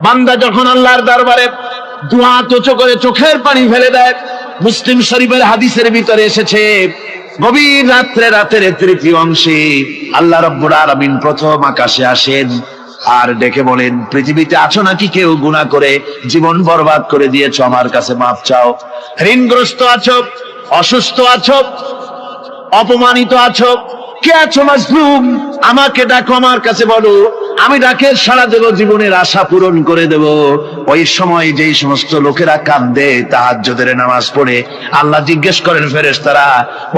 বান্দা যখন আল্লাহর দরবারে দুই হাত উঁচু করে চোখের পানি ফেলে দেয়, মুসলিম শরীফের হাদিসের ভিতরে এসেছে, গভীর রাতের তৃতীয় অংশে আল্লাহ রাব্বুল আলামিন প্রথম আকাশে আসেন আর ডেকে বলেন, পৃথিবীতে আছো নাকি কেউ গুনাহ করে জীবন বরবাদ করে দিয়েছো, আমার কাছে মাপ চাও। ঋণগ্রস্ত আছো, অসুস্থ আছো, অপমানিত আছো, কে আছো মাজলুম, আমাকে ডাকো, আমার কাছে বলো, আমি ডাকে সাড়া দেব, জীবনের আশা পূরণ করে দেব। ওই সময় যেই সমস্ত লোকেরা কাঁদে তাহাজ্জুদের নামাজ পড়ে, আল্লাহ জিজ্ঞেস করেন ফেরেশতারা,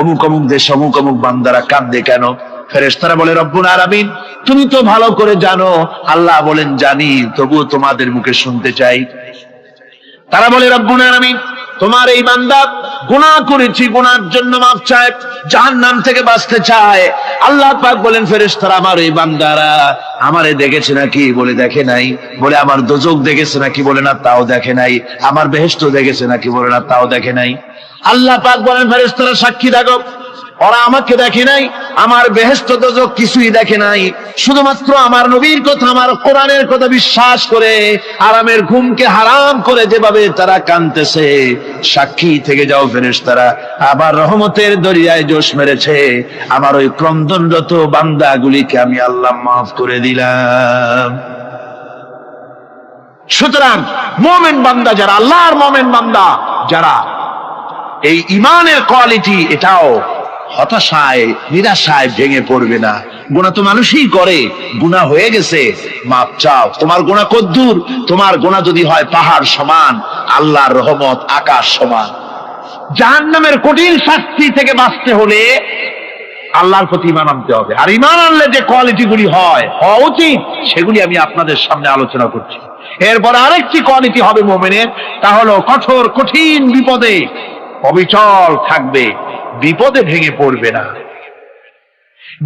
অমুক অমুক দেশ অমুক অমুক বান্দারা কাঁদে কেন? ফেরেশতারা বলে, রব্বুল আলামিন তুমি তো ভালো করে জানো। আল্লাহ বলেন, জানি, তবুও তোমাদের মুখে শুনতে চাই। তারা বলে, রব্বুল আলামিন তোমার এই বান্দা গুনাহ করেছি, গুনার জন্য মাফ চায়, জাহান্নাম থেকে বাঁচতে চায়। আল্লাহ পাক বলেন, ফেরেশতারা আমার এই বান্দারা আমারে দেখেছে নাকি? বলে দেখে নাই। বলে আমার দোজখ দেখেছে নাকি? বলে না, তাও দেখে নাই। আমার বেহেশত দেখেছে নাকি? বলে না, তাও দেখে নাই। আল্লাহ পাক বলেন, ফেরেশতারা সাক্ষী থাকো, ওরা আমাকে দেখে নাই, আমার বেহেশত দোজখ কিছুই দেখে নাই, শুধুমাত্র আমার নবীর কথা, আমার কোরআনের কথা বিশ্বাস করে আরামের ঘুমকে হারাম করে যেভাবে তারা কাঁদতেছে, সাক্ষী থেকে যাও ফেরেশতারা, আবার রহমতের দরিয়ায় জোশ মেরেছে, আমার ওই ক্রন্দনরত বান্দাগুলিকে আমি আল্লাহ মাফ করে দিলাম। সুতরাং মুমিন বান্দা যারা, আল্লাহর মুমিন বান্দা যারা, এই ঈমানের কোয়ালিটি, এটাও হতাশায় নিরাশায় ভেঙে পড়বে না। গুনাহ তো মানুষই করে, গুনাহ হয়ে গেছে, মাপ চাও। তোমার গুনাহ কদ্দুর? তোমার গুনাহ যদি হয় পাহাড় সমান, আল্লাহর রহমত আকাশ সমান। জাহান্নামের কঠিন শাস্তি থেকে বাঁচতে হলে আল্লাহর প্রতি ঈমান আনতে হবে। আর ঈমান আনলে যে কোয়ালিটি গুলি হওয়া উচিত, সেগুলি আমি আপনাদের সামনে আলোচনা করছি। এরপর আরেকটি কোয়ালিটি হবে মুমিনের, তা হলো কঠোর কঠিন বিপদে অবিচল থাকবে, বিপদে ভেঙে পড়বে না।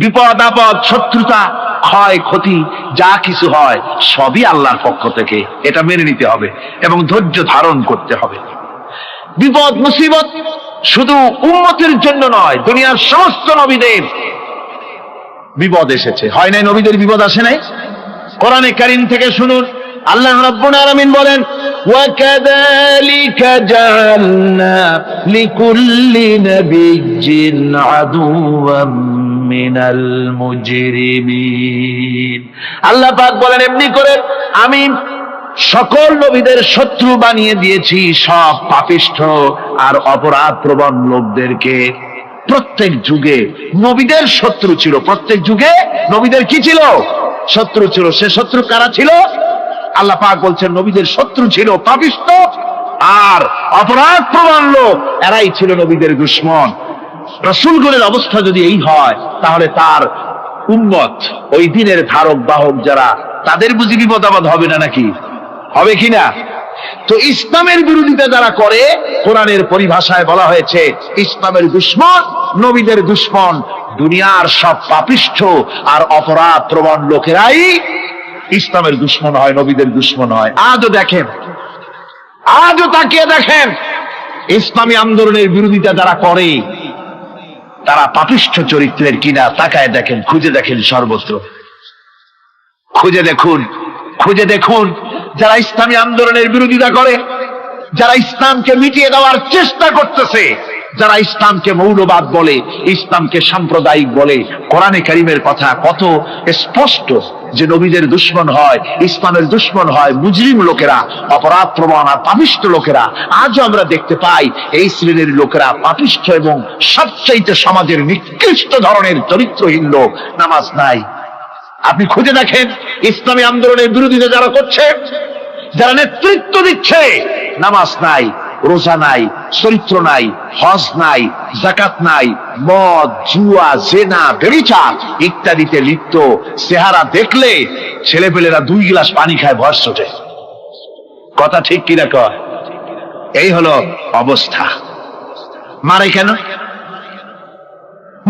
বিপদ আপদ, শত্রুতা, ক্ষয় ক্ষতি যা কিছু হয় সবই আল্লাহর পক্ষ থেকে, এটা মেনে নিতে হবে এবং ধৈর্য ধারণ করতে হবে। বিপদ মুসিবত শুধু উম্মতের জন্য নয়, দুনিয়ার সমস্ত নবীদের বিপদ এসেছে, হয় নাই? নবীদের বিপদ আসে নাই? কোরআনে কারীম থেকে শুনুন, আল্লাহ রাব্বুল আলামিন বলেন, وَكَذَلِكَ جَعَلْنَا لِكُلِّ نَبِيٍّ عَدُوًّا مِنَ الْمُجْرِمِينَ। আল্লাহ পাক বলেন, এমনি করে আমি সকল নবীদের শত্রু বানিয়ে দিয়েছি সব পাপিষ্ঠ আর অপরাধ প্রবণ লোকদেরকে। প্রত্যেক যুগে নবীদের শত্রু ছিল, প্রত্যেক যুগে নবীদের কি ছিল? শত্রু ছিল। সে শত্রু কারা ছিল? আল্লাহ পাক বলছেন, নবীদের শত্রু ছিল পাপিষ্ঠ আর অপরাধ প্রবণ লোক, এরাই ছিল নবীদের দুশমন। রাসূলগণের অবস্থা যদি এই হয়, তাহলে তার উম্মত, ওই দিনের ধারক বাহক যারা, তাদের বুঝি বিপদ আপদ হবে না নাকি? হবে কিনা? তো ইসলামের বিরোধিতা যারা করে, কোরআনের পরিভাষায় বলা হয়েছে ইসলামের দুশমন, নবীদের দুশমন। দুনিয়ার সব পাপিষ্ঠ আর অপরাধ প্রবণ লোকেরাই ইসলামের দুশমন হয়, নবীদের দুশমন হয়। আজও দেখেন, আজও তাকিয়ে দেখেন, ইসলামী আন্দোলনের বিরোধিতা যারা করে তারা পাপিষ্ঠ চরিত্রের কিনা, তাকায় দেখেন, খুঁজে দেখেন, সর্বত্র খুঁজে দেখুন, খুঁজে দেখুন। যারা ইসলামী আন্দোলনের বিরোধিতা করে, যারা ইসলামকে মিটিয়ে দেওয়ার চেষ্টা করতেছে, যারা ইসলামকে মৌলবাদ বলে, ইসলামকে সাম্প্রদায়িক বলে, কোরআনে কারীমের কথা কত স্পষ্ট যে নবীদের দুশমন হয়, ইসলামের দুশমন হয় মুজরিম লোকেরা, অপরাধ প্রবণ আর পাপিষ্ঠ লোকেরা। আজও আমরা দেখতে পাই এই শ্রেণীর লোকেরা পাপিষ্ঠ এবং সবচাইতে সমাজের নিকৃষ্ট ধরনের চরিত্রহীন লোক। নামাজ নাই। আপনি খুঁজে দেখেন, ইসলামী আন্দোলনের বিরোধিতা যারা করছে, যারা নেতৃত্ব দিচ্ছে, নামাজ নাই, রোজা নাই, চরিত্র নাই, হজ নাই, যাকাত নাই, মদ, জুয়া, জেনা, ব্যভিচার ইত্যাদিতে লিপ্ত। চেহারা দেখলে ছেলেপেলেরা 2 গ্লাস পানি খায়, ভর ছোটে। কথা ঠিক কিনা কয়? এই হলো অবস্থা। মারে কেন?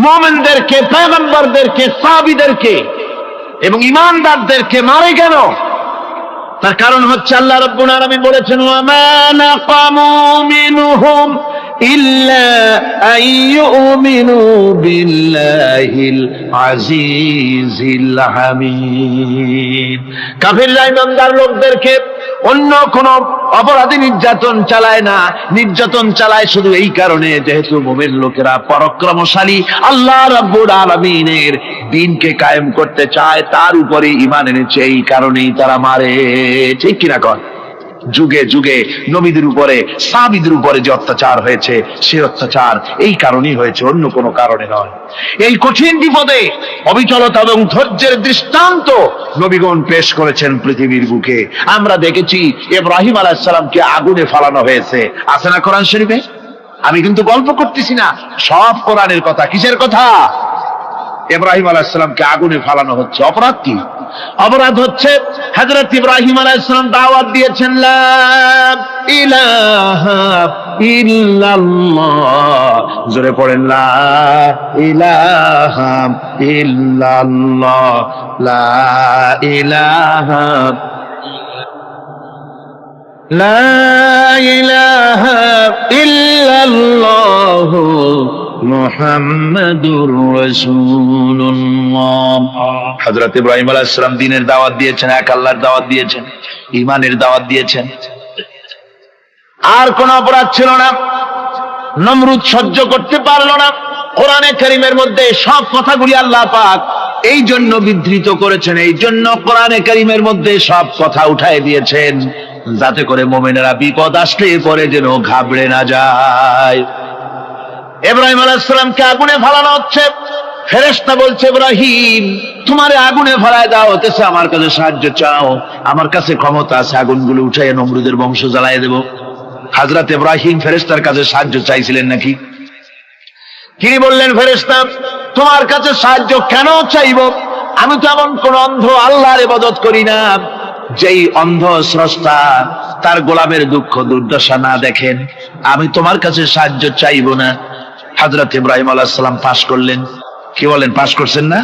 মুমিনদেরকে, পয়গম্বরদেরকে, সাহাবীদেরকে এবং ঈমানদারদেরকে মারে কেন? তার কারণ হচ্ছে আল্লাহ রাব্বুল আলামিন বলেছেন, ওয়ামা নাকামু মিনহুম ইল্লা আইয়ুমিনু বিল্লাহিল আজিজিল হামিদ। কাফিররা ঈমানদার লোকদেরকে অন্য কোন অপরাধী নির্যাতন চালায় না, নির্যাতন চালায় শুধু এই কারণে যেহেতু মুমিন লোকেরা পরাক্রমশালী, আল্লাহ রাব্বুল আলামিনের দ্বীনকে কায়েম করতে চায়, তার উপরে ঈমান এনেছে, এই কারণেই তারা মারে। ঠিক কিনা কন? যুগে যুগে নবীদের উপরে, সাহাবীদের উপরে যে অত্যাচার হয়েছে, সে অত্যাচার এই কারণেই হয়েছে, অন্য কোনো কারণে নয়। এই কঠিন বিপদে অবিচলতা এবং ধৈর্যের দৃষ্টান্ত নবীগণ পেশ করেছেন পৃথিবীর বুকে। আমরা দেখেছি ইব্রাহিম আলাইহিস সালামকে আগুনে ফালানো হয়েছে, আছে না কোরআন শরীফে? আমি কিন্তু গল্প করতেছি না, সব কোরআনের কথা। কিসের কথা? ইব্রাহিম আলাইহিস সালামকে আগুনে ফালানো হচ্ছে। অপরাধ কি? অপরাধ হচ্ছে হযরত ইব্রাহিম আলাইহিস সালাম দাওয়াত দিয়েছেন লা ইলাহা ইল্লাল্লাহ। জোরে পড়েন লা ইলাহা ইল্লাল্লাহ, লা ইলাহা লা ইলাহা ইল্লাল্লাহ মুহাম্মাদুর রাসূলুল্লাহ। হযরত ইব্রাহিম আলাইহিস সালাম দ্বীনের দাওয়াত দিয়েছেন, এক আল্লাহর দাওয়াত দিয়েছেন, ঈমানের দাওয়াত দিয়েছেন। আর কোন অপরাধ ছিল না। নমরুদ সহ্য করতে পারল না। কোরআনে কারীমের মধ্যে সব কথাগুলি আল্লাহ পাক এই জন্য বিধৃত করেছেন, এই জন্য কোরআনে কারীমের মধ্যে সব কথা উঠায় দিয়েছেন, যাতে করে মুমিনেরা বিপদ আসলে পরে যেন ঘাবড়ে না যায়। ইব্রাহিম আলাইহিস সালামকে আগুনে ফালানো হচ্ছে। ফেরেশতা বলছে, ইব্রাহিম তোমারে আগুনে ফালায় দেওয়া হতেছে, আমার কাছে সাহায্য চাও, আমার কাছে ক্ষমতা আছে, আগুনগুলো উঠাইয়া নমরুদের বংশ জ্বালায় দেব। হযরত ইব্রাহিম ফেরেশতার কাছে সাহায্য চাইছিলেন নাকি? তিনি বললেন, ফেরেশতা তোমার কাছে সাহায্য কেন চাইব? আমি তো এমন কোন অন্ধ আল্লাহর ইবাদত করি না যেই অন্ধ স্রষ্টা তার গোলামের দুঃখ দুর্দশা না দেখেন। আমি তোমার কাছে সাহায্য চাইব না। হযরত ইব্রাহিম আলাইহিস সালাম পাশ করলেন। কি বলেন, পাশ করছেন না?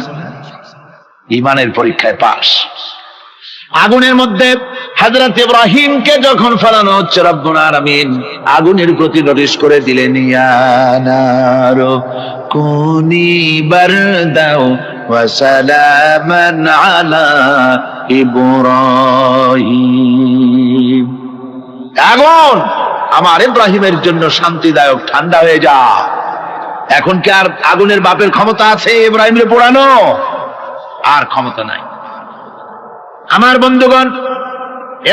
ঈমানের পরীক্ষায় পাশ। আগুনের মধ্যে হযরত ইব্রাহিমকে যখন ফেলানো হচ্ছে, রব্বুল আলামিন আগুনের প্রতি নোটিশ করে দিলেন, ইয়া নারু কুনি বারদাও ওয়া সালামান আলা ইব্রাহিম। আগুন আমার ইব্রাহিমের জন্য শান্তিদায়ক, ঠান্ডা হয়ে যা। এখন কি আর আগুনের বাপের ক্ষমতা আছে ইব্রাহিমকে পোড়ানো? আর ক্ষমতা নাই। আমার বন্ধুগণ,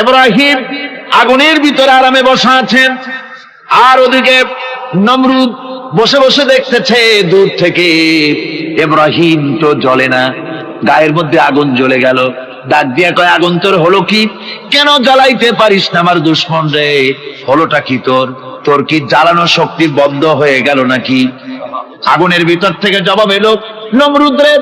ইব্রাহিম আগুনের ভিতরে আরামে বসা আছেন, আর ওদিকে নমরুদ বসে বসে দেখতেছে দূর থেকে। ইব্রাহিম তো জ্বলে না, গায়ের মধ্যে আগুন জ্বলে গেল। ডাক দিয়া কয়, আগুন তোর হলো কি? কেন জ্বালাইতে পারিস না আমার দুশমন রে? হলোটা কি তোর? তোর কি জ্বালানো শক্তি বন্ধ হয়ে গেল নাকি? আগুনের ভিতর থেকে জবাব এলো, নমরুদ রে,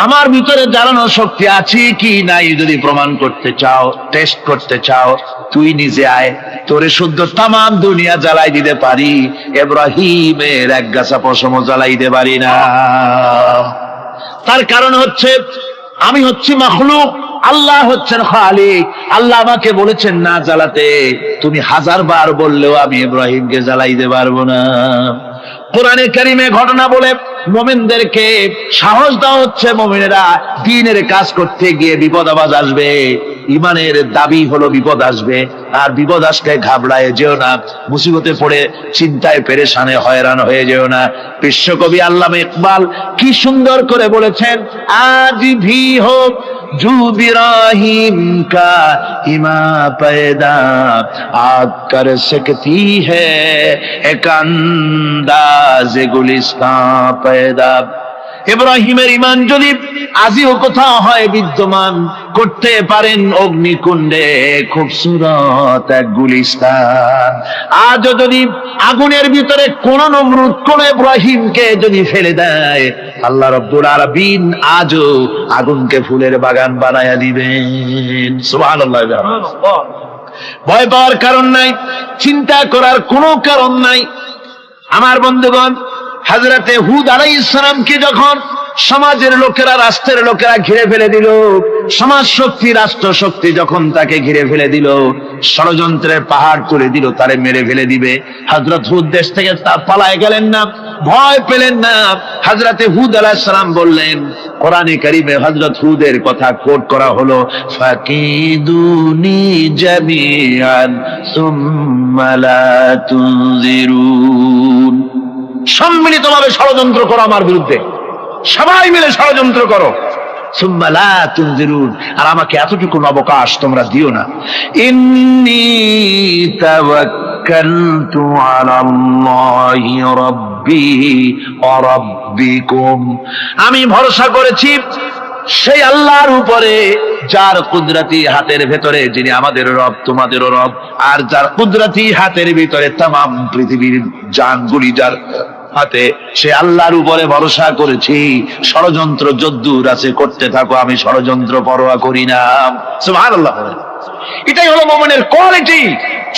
আমার ভিতরে জ্বালানো শক্তি আছে কি নাই যদি প্রমাণ করতে চাও, টেস্ট করতে চাও, তুই নিজে আয়, তোরে শুদ্ধ তামাম দুনিয়া জ্বালাই দিতে পারি, ইব্রাহিমের এক গাছা পশমও জ্বালাইতে পারি না। তার কারণ হচ্ছে আমি হচ্ছি মাখলুক, আল্লাহ হচ্ছেন খালিক। আল্লাহ আমাকে বলেছেন না জ্বালাতে, তুমি 1000 বার বললেও আমি ইব্রাহিমকে জ্বালাইতে পারবো না। কোরআনে কারীমে ঘটনা বলে মুমিনদেরকে সাহস দেওয়া হচ্ছে, মুমিনেরা দ্বীনের কাজ করতে গিয়ে বিপদ আবাজ আসবে, ঈমানের দাবি হলো বিপদ আসবে, আর বিপদ আসলে ঘাবড়ায় যেও না, মুসিবতে পড়ে চিন্তায় পেরেশানে হয়রান হয়ে যেও না। বিশ্বকবি আল্লামা ইকবাল কি সুন্দর করে বলেছেন, আজ ভি হোক জু ইব্রাহিম কা ইমা पैदा आग कर सकती है एक अंदाज गुलिस्तां पैदा। ইব্রাহিমের ঈমান যদি আজিও কোথাও হয় বিদ্যমান, করতে পারেন অগ্নিকুণ্ডে খুবসুরত এক গুলিস্তান। আজ যদি আগুনের ভিতরে কোন নমরুদ কোন ইব্রাহিমকে যদি ফেলে দেয়, আল্লাহ রাব্বুল আলামিন আজও আগুনকে ফুলের বাগান বানায়া দিবেন। সুবহানাল্লাহ। ভয় পাওয়ার কারণ নাই, চিন্তা করার কোনো কারণ নাই। আমার বন্ধুগণ, হযরতে হুদ আলাইহিস সালামকে যখন সমাজের লোকেরা, রাষ্ট্রের লোকেরা ঘিরে ফেলে দিল, সমাজ শক্তি, রাষ্ট্র শক্তি যখন তাকে ঘিরে ফেলে দিল, ষড়যন্ত্রের পাহাড় তুলে দিল, তারে মেরে ফেলে দিবে, হযরত হুদ দেশ থেকে তা পালায় গেলেন না, ভয় পেলেন না। হযরতে হুদ আলাইহিস সালাম বললেন, কোরআনে কারীমে হযরত হুদের কথা কোট করা হলো, ফাকিদুনি জামিআন সুম্মা লা তুনজিরুন। সম্মিলিতভাবে ষড়যন্ত্র করো আমার বিরুদ্ধে, সবাই মিলে ষড়যন্ত্র করো, সুম্মা লা তুনজিরুন, আর আমাকে এতটুকু অবকাশ তোমরা দিও না। ইন্নী তাওয়াক্কালতু আলাল্লাহি রাব্বি ওয়া রাব্বিকুম, আমি ভরসা করেছি সেই আল্লাহর উপরে, যার কুদরতি হাতের ভেতরে, যিনি আমাদের রব তোমাদেরও রব, আর যার কুদরতি হাতের ভিতরে তামাম পৃথিবীর জানগুলি যার হাতে, সে আল্লাহর উপরে ভরসা করেছি। ষড়যন্ত্র যদ্দূর আছে করতে থাকো, আমি ষড়যন্ত্র পরোয়া করি না। সুবহানাল্লাহ। এটাই হলো মুমিনের কোয়ালিটি।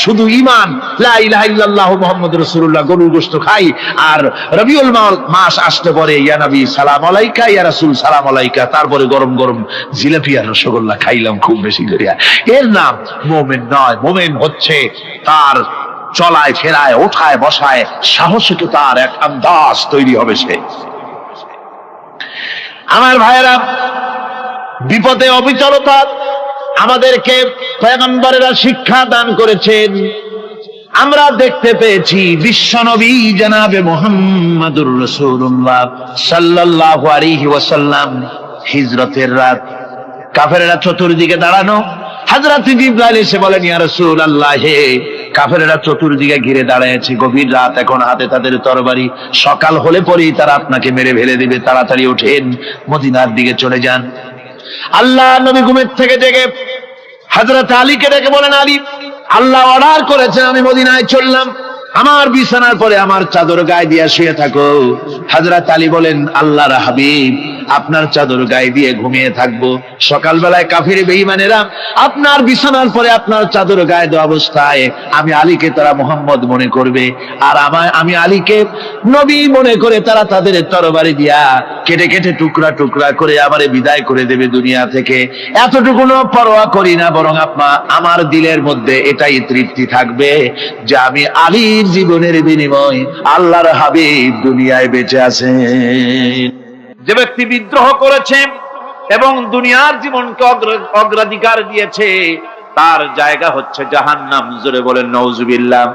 শুধু ঈমান, লা ইলাহা ইল্লাল্লাহ মুহাম্মাদুর রাসূলুল্লাহ, গরুর গোশত খাই, আর রবিউল মাস আসতে পরে ইয়া নবী সালাম আলাইকা, ইয়া রাসূল সালাম আলাইকা, তারপরে গরম গরম জিলাপি আর রসগোল্লা খাইলাম খুব বেশি করিয়া, এর নাম মুমিন নয়। মুমিন হচ্ছে তার চলায় ফেরায়, ওঠায় বসায় সাহসিকতার তার এক আন্দাজ তৈরি হবে সে। আমার ভাইয়েরা, বিপদে অবিচলতা আমাদেরকে পয়গম্বরেরা শিক্ষা দান করেছেন। আমরা দেখতে পেয়েছি বিশ্বনবী জনাবে মুহাম্মাদুর রাসূলুল্লাহ সাল্লাল্লাহু আলাইহি ওয়াসাল্লাম হিজরতের রাত, কাফেরেরা চতুর্দিকে দাঁড়ানো, হযরত জিবরাইল এসে বলেন, ইয়া রাসূলুল্লাহ, হে কাফেরেরা চতুর্দিকে ঘিরে দাঁড়িয়েছে, গভীর রাত, এখন হাতে তাদের তরবারি, সকাল হলে পরেই তারা আপনাকে মেরে ফেলে দিবে, তাড়াতাড়ি ওঠেন, মদিনার দিকে চলে যান। আল্লাহ নবী ঘুমের থেকে জেগে হযরত আলীকে ডেকে বলেন, আলী, আল্লাহ অর্ডার করেছেন আমি মদিনায় চললাম, আমার বিছানার পরে আমার চাদর গায়ে দিয়ে শুয়ে থাকো। হযরত আলী বলেন, আল্লাহর হাবিব, আপনার চাদর গায়ে দিয়ে ঘুমিয়ে থাকবো, সকালবেলায় কাফির বেঈমানেরা আপনার বিছানার পরে আপনার চাদর গায়ে দেওয়া অবস্থায় আমি আলীকে তারা মুহাম্মদ মনে করবে, আর আমি আলীকে নবী মনে করে তারা তাদের তরবারি দিয়া কেটে কেটে টুকরা টুকরা করে আমারে বিদায় করে দেবে দুনিয়া থেকে। এতটুকুনো পরোয়া করি না, বরং আমার দিলের মধ্যে এটাই তৃপ্তি থাকবে যে আমি আলীর জীবনের বিনিময় আল্লাহর হাবিব দুনিয়ায় বেঁচে আছেন। যে ব্যক্তি বিদ্রোহ করেছে এবং দুনিয়ার জীবনকে অগ্রাধিকার দিয়েছে, তার জায়গা হচ্ছে জাহান্নাম। জোরে বলেন নাউজুবিল্লাহ।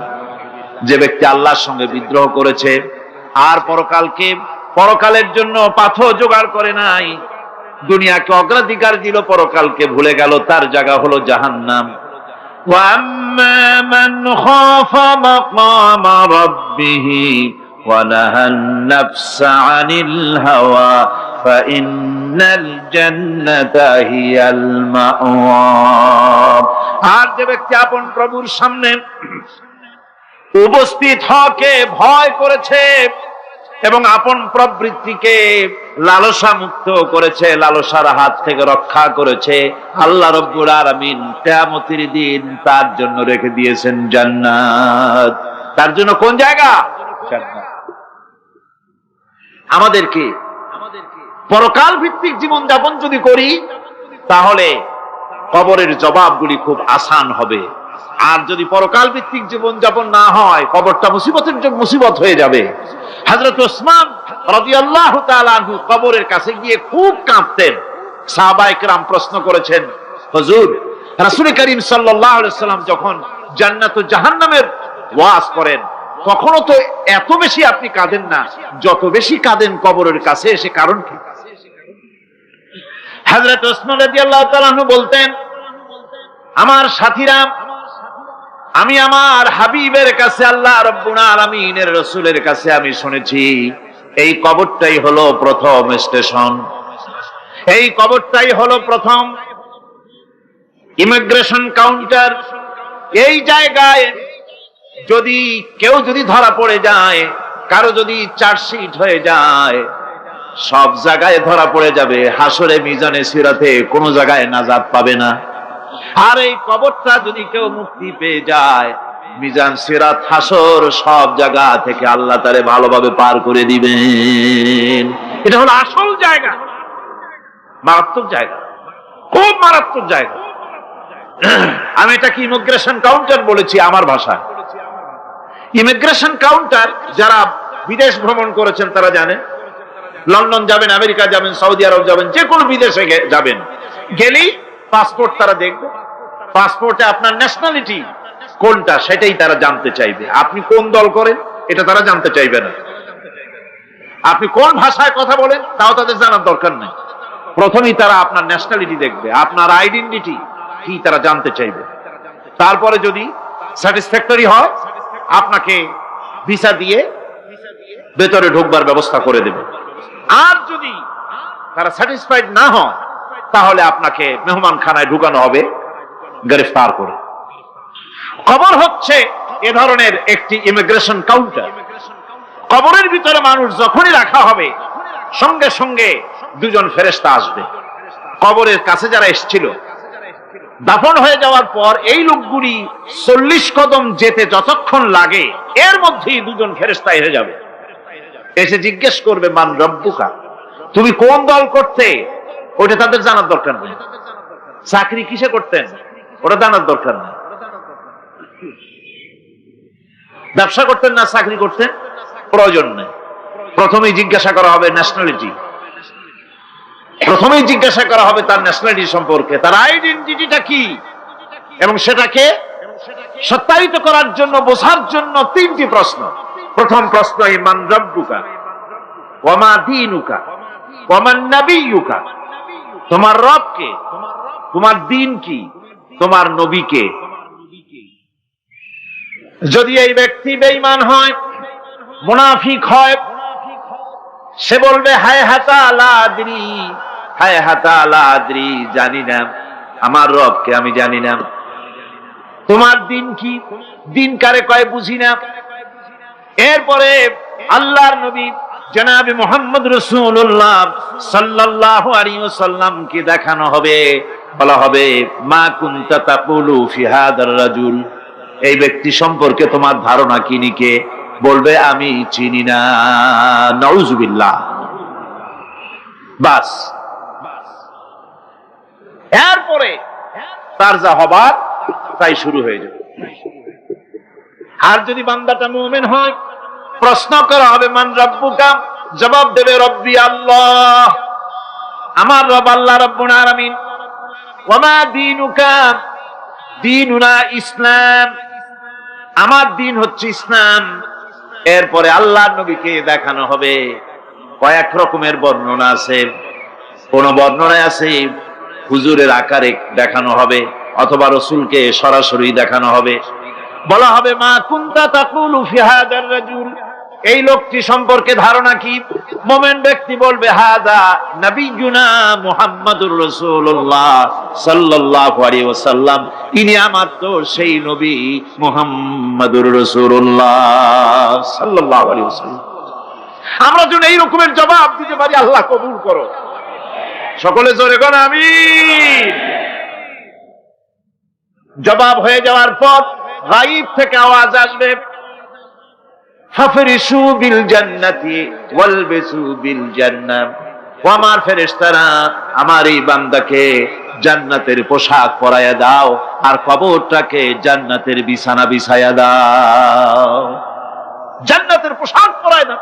যে ব্যক্তি আল্লাহর সঙ্গে বিদ্রোহ করেছে আর পরকালের জন্য পাথর জোগাড় করে নাই, দুনিয়াকে অগ্রাধিকার দিল, পরকালকে ভুলে গেল, তার জায়গা হলো জাহান্নাম। ওয়াম্মা মান খাফা মাকামা রাব্বিহি ونهى النفس عن الهوى فإن الجنة هي المأوى। আর যে ব্যক্তি আপন প্রভুর সামনে উপস্থিত হকে ভয় করেছে এবং আপন প্রবৃত্তিকে লালসা মুক্ত করেছে, লালসার হাত থেকে রক্ষা করেছে, আল্লাহ রাব্বুল আলামিন কিয়ামতের দিন তার জন্য রেখে দিয়েছেন জান্নাত। তার জন্য কোন জায়গা? জান্নাত। আমাদেরকে পরকাল ভিত্তিক জীবন যাপন যদি করি, তাহলে কবরের জবাবগুলি খুব আসান হবে। আর যদি পরকাল ভিত্তিক জীবন যাপন না হয়, কবরটা মুসিবত হয়ে যাবে। হযরত ওসমান রাদিয়াল্লাহু তাআলা আনহু কবরের কাছে গিয়ে খুব কাঁদতেন। সাহাবায়ে কেরাম প্রশ্ন করেছেন, হুজুর, রাসূল করিম সাল্লাল্লাহু আলাইহি ওয়াসাল্লাম যখন জান্নাত ও জাহান্নামের ওয়াজ করেন, কখনো তো এত বেশি আপনি কাঁদেন না, যত বেশি কাঁদেন কবরের কাছে এসে, কারণ কি? হযরত ওসমান রাদিয়াল্লাহু তাআলা আনহু বলতেন, আমার সাথীরা, আমি আমার হাবিবের কাছে, আল্লাহ রাব্বুল আলামিনের রাসূলের কাছে আমি শুনেছি এই কবরটাই হলো প্রথম স্টেশন, এই কবরটাই হলো প্রথম ইমিগ্রেশন কাউন্টার। এই জায়গায় কেউ যদি ধরা পড়ে যায়, কারো যদি চার্জশিট হয়ে যায়, সব জায়গায় ধরা পড়ে যাবে, হাসরে মিজানে সিরাতে কোনো জায়গায় নাজাত পাবে না। আর এই কবরটা যদি কেউ মুক্তি পেয়ে যায়, মিজান সিরাত হাসর সব জায়গা থেকে আল্লাহ তারে ভালোভাবে পার করে দিবেন। এটা হলো আসল জায়গা, মারাত্মক জায়গা। খুব মারাত্মক জায়গা। আমি এটাকে ইমিগ্রেশন কাউন্টার বলেছি আমার ভাষায়। ইমিগ্রেশন কাউন্টার যারা বিদেশ ভ্রমণ করেছেন তারা জানেন। লন্ডন যাবেন, আমেরিকা যাবেন, সৌদি আরব যাবেন, যে কোনো বিদেশে যাবেন, গেলেই পাসপোর্ট তারা দেখবে। পাসপোর্টে আপনার ন্যাশনালিটি কোনটা সেটাই তারা জানতে চাইবে। আপনি কোন দল করেন এটা তারা জানতে চাইবে না। আপনি কোন ভাষায় কথা বলেন তাও তাদের জানার দরকার নেই। প্রথমেই তারা আপনার ন্যাশনালিটি দেখবে, আপনার আইডেন্টিটি কি তারা জানতে চাইবে। তারপরে যদি স্যাটিসফ্যাক্টরি হয় আপনাকে ভিসা দিয়ে ভেতরে ঢোকবার ব্যবস্থা করে দেবে। আর যদি তারা স্যাটিসফাইড না হয় তাহলে আপনাকে মেহমানখানায় ঢুকানো হবে গ্রেফতার করে। কবর হচ্ছে এ ধরনের একটি ইমিগ্রেশন কাউন্টার। কবরের ভিতরে মানুষ যখনই রাখা হবে সঙ্গে সঙ্গে দুজন ফেরেশতা আসবে। কবরের কাছে যারা এসেছিল দাফন হয়ে যাওয়ার পর এই লোকগুলি 40 কদম যেতে যতক্ষণ লাগে এর মধ্যেই দুজন ফেরেশতা এসে যাবে। এসে জিজ্ঞেস করবে, মান রব্বুকা, তুমি কোন দল করতে? ওটা তাদের জানার দরকার নেই। চাকরি কিসে করতেন ওটা জানার দরকার নেই। ব্যবসা করতেন না চাকরি করতেন প্রয়োজন নেই। প্রথমেই জিজ্ঞাসা করা হবে ন্যাশনালিটি। প্রথমেই জিজ্ঞাসা করা হবে তার ন্যাশনালিটি সম্পর্কে, তার আইডেন্টিটিটা কি, এবং সেটাকে সত্যায়িত করার জন্য, বোঝার জন্য 3টি প্রশ্ন। প্রথম প্রশ্ন, মান রব্বুকা ওয়া মা দীনুকা ওয়া মান নাবিয়্যুকা, তোমার রব কে, তোমার দ্বীন কি, তোমার নবী কে। যদি এই ব্যক্তি বেঈমান হয়, মুনাফিক হয়, সে বলবে হায় হাতা লা আদরি, হায় হাতা লা আদরি, জানি না আমার রবকে, আমি জানি না। তোমার দিন কি, দিন কারে কয় বুঝি না। এরপরে আল্লাহর নবী জনাবে মুহাম্মদ রাসূলুল্লাহ সাল্লাল্লাহু আলাইহি ওয়াসাল্লাম কে দেখানো হবে, বলা হবে মা কুনতা তাকুলু ফি হাদার রাজুল, এই ব্যক্তি সম্পর্কে তোমার ধারণা কি নিকে? বলবে আমি চিনি না। নাউযুবিল্লাহ। বাস, এরপরে তার যা হবার তাই শুরু হয়ে যাবে। আর যদি বান্দাটা মুমিন হয়, প্রশ্ন করা হবে মান রব্বুকা, জবাব দেবে রব্বি আল্লাহ, আমার রব আল্লাহ রাব্বুল আলামিন। ওয়া মা দীনুকা, দীনুনা ইসলাম, আমার দিন হচ্ছে ইসলাম। এরপরে আল্লাহর নবীকে দেখানো হবে। কয়েক রকমের বর্ণনা আছে। কোন বর্ণনায় আছে হুজুরের আকারে দেখানো হবে, অথবা রাসূলকে সরাসরি দেখানো হবে। বলা হবে মা কুনতা তাকুলু ফি হাদার রাজুল, এই লোকটি সম্পর্কে ধারণা কি? মুমিন ব্যক্তি বলবে হাদা নবিয়ুনা মুহাম্মাদুর রাসূলুল্লাহ সাল্লাল্লাহু আলাইহি ওয়াসাল্লাম, ইনি আমার তো সেই নবী মুহাম্মাদুর রাসূলুল্লাহ সাল্লাল্লাহু আলাইহি ওয়াসাল্লাম। আমরা যেন এই রকমের জবাব দিতে পারি, আল্লাহ কবুল করো। সকলে জোরে বলেন আমিন। জবাব হয়ে যাওয়ার পর গায়ব থেকে আওয়াজ আসবে, ফাফরিশু বিল জান্নাতি ওয়ালবিসু বিল জান্নাহ, ও আমার ফেরেশতারা আমার এই বান্দাকে জান্নাতের পোশাক পরায়া দাও আর কবরটাকে জান্নাতের বিছানা বিছায়া দাও। জান্নাতের পোশাক পরায় দাও,